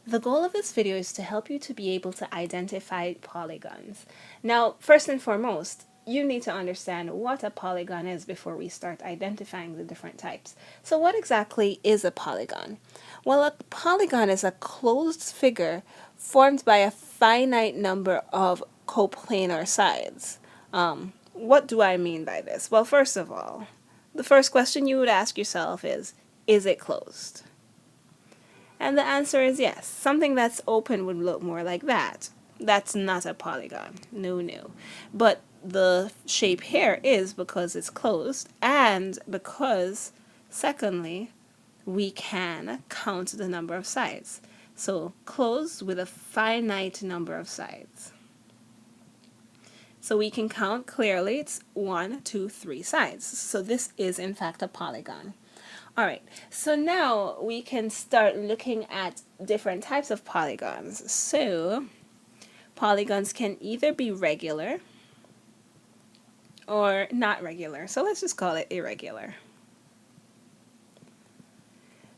The goal of this video is to help you to be able to identify polygons. Now, first and foremost, you need to understand what a polygon is before we start identifying the different types. So what exactly is a polygon? Well, a polygon is a closed figure formed by a finite number of coplanar sides. What do I mean by this? Well, first of all, the first question you would ask yourself is it closed? And the answer is yes. Something that's open would look more like that. That's not a polygon. No, no. But the shape here is because it's closed, and because, secondly, we can count the number of sides. So closed with a finite number of sides. So we can count clearly, it's 1, 2, 3 sides. So this is in fact a polygon. Alright, so now we can start looking at different types of polygons. So polygons can either be regular or not regular. So let's just call it irregular.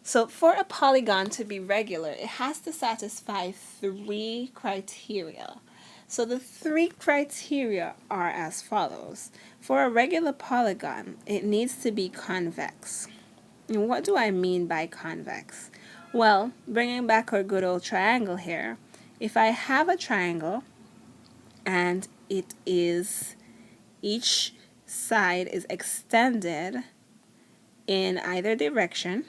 So for a polygon to be regular, it has to satisfy 3 criteria. So the 3 criteria are as follows. For a regular polygon, it needs to be convex. And what do I mean by convex? Well, bringing back our good old triangle here, if I have a triangle and it is, each side is extended in either direction,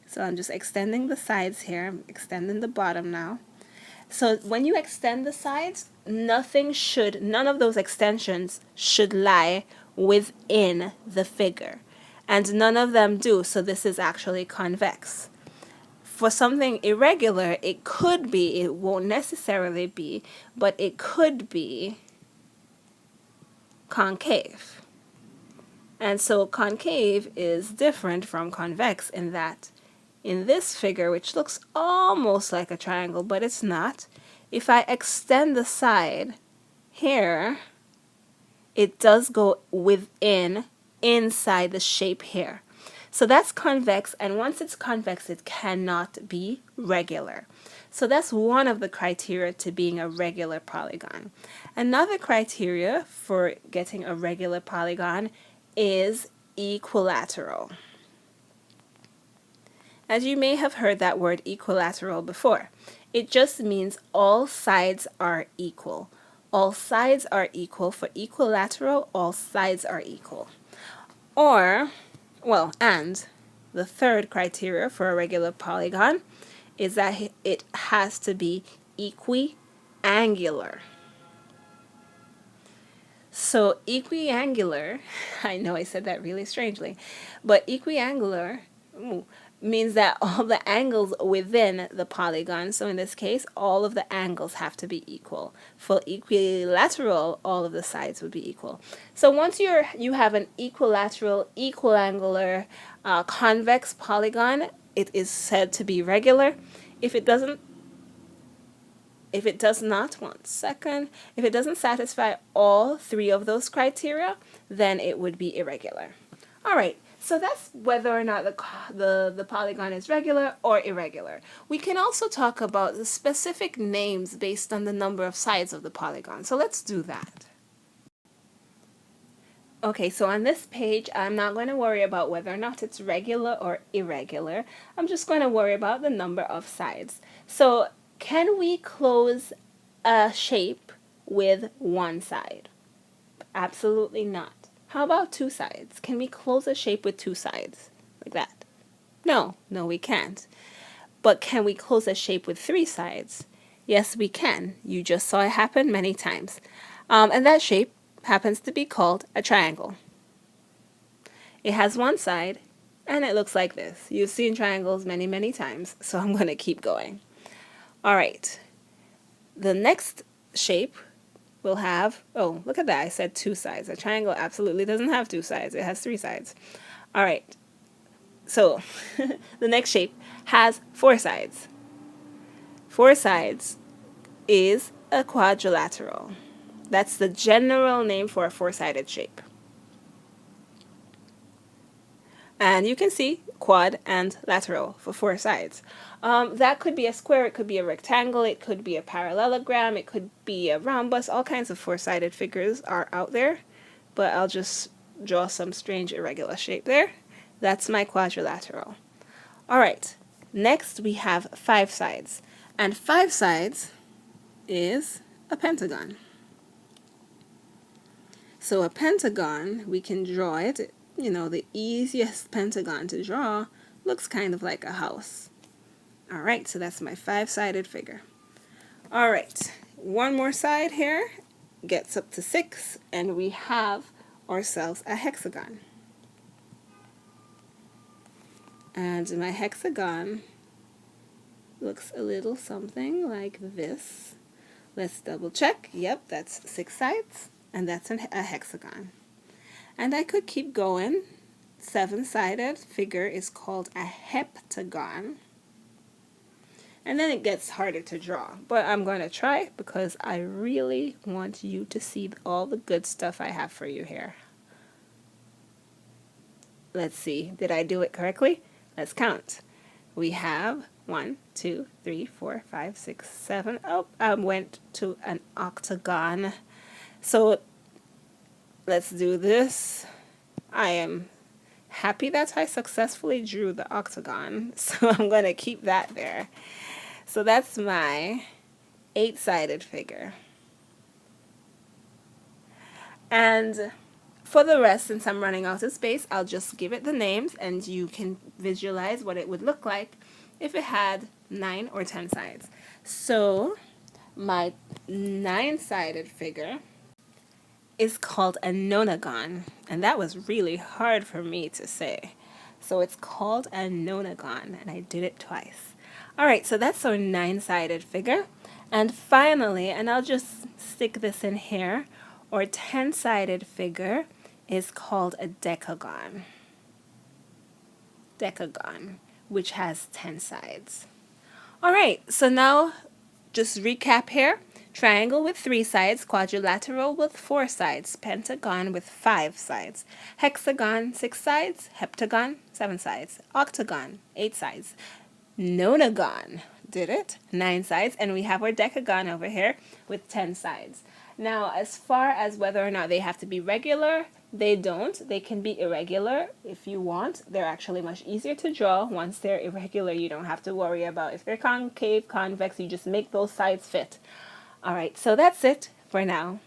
so I'm just extending the sides here, I'm extending the bottom now. So when you extend the sides, none of those extensions should lie within the figure. And none of them do, so this is actually convex. For something irregular, it could be, it won't necessarily be, but it could be concave. And so concave is different from convex in that in this figure, which looks almost like a triangle, but it's not, if I extend the side here, it does go inside the shape here. So that's convex, and once it's convex, it cannot be regular. So that's one of the criteria to being a regular polygon. Another criteria for getting a regular polygon is equilateral. As you may have heard that word equilateral before, it just means all sides are equal. All sides are equal. For equilateral, all sides are equal. Or, well, and the third criteria for a regular polygon is that it has to be equiangular. So equiangular, I know I said that really strangely, but equiangular means that all the angles within the polygon, so in this case, all of the angles have to be equal. For equilateral, all of the sides would be equal. So once you have an equilateral, equiangular, convex polygon, it is said to be regular. If it does not, one second, if it doesn't satisfy all 3 of those criteria, then it would be irregular. All right. So that's whether or not the polygon is regular or irregular. We can also talk about the specific names based on the number of sides of the polygon. So let's do that. Okay, so on this page, I'm not going to worry about whether or not it's regular or irregular. I'm just going to worry about the number of sides. So can we close a shape with 1 side? Absolutely not. How about 2 sides? Can we close a shape with 2 sides? Like that? No, we can't. But can we close a shape with 3 sides? Yes, we can. You just saw it happen many times. And that shape happens to be called a triangle. It has 1 side, and it looks like this. You've seen triangles many, many times, so I'm going to keep going. All right. The next shape will have, oh, look at that, I said 2 sides. A triangle absolutely doesn't have 2 sides. It has 3 sides. All right. So the next shape has 4 sides. 4 sides is a quadrilateral. That's the general name for a 4-sided shape. And you can see quad, and lateral for 4 sides. That could be a square, it could be a rectangle, it could be a parallelogram, it could be a rhombus. All kinds of 4-sided figures are out there, but I'll just draw some strange irregular shape there. That's my quadrilateral. All right, next we have 5 sides, and 5 sides is a pentagon. So a pentagon, we can draw it, you know, the easiest pentagon to draw looks kind of like a house. All right, so that's my 5-sided figure. All right, one more side here gets up to 6, and we have ourselves a hexagon. And my hexagon looks a little something like this. Let's double check. Yep, that's 6 sides, and that's a hexagon. And I could keep going. 7-sided figure is called a heptagon. And then it gets harder to draw, but I'm going to try because I really want you to see all the good stuff I have for you here. Let's see, did I do it correctly? Let's count. We have 1, 2, 3, 4, 5, 6, 7. Oh, I went to an octagon. So let's do this. I am happy that I successfully drew the octagon, so I'm going to keep that there. So that's my 8-sided figure. And for the rest, since I'm running out of space, I'll just give it the names and you can visualize what it would look like if it had 9 or 10 sides. So my 9-sided figure is called a nonagon, and that was really hard for me to say. So it's called a nonagon, and I did it twice. All right, so that's our 9-sided figure. And finally, and I'll just stick this in here, our 10-sided figure is called a decagon. Decagon, which has 10 sides. All right, so now just recap here. Triangle with 3 sides, quadrilateral with 4 sides, pentagon with 5 sides, hexagon 6 sides, heptagon 7 sides, octagon 8 sides, nonagon, did it, 9 sides, and we have our decagon over here with 10 sides. Now, as far as whether or not they have to be regular, they don't. They can be irregular if you want. They're actually much easier to draw. Once they're irregular, you don't have to worry about if they're concave, convex, you just make those sides fit. All right, so that's it for now.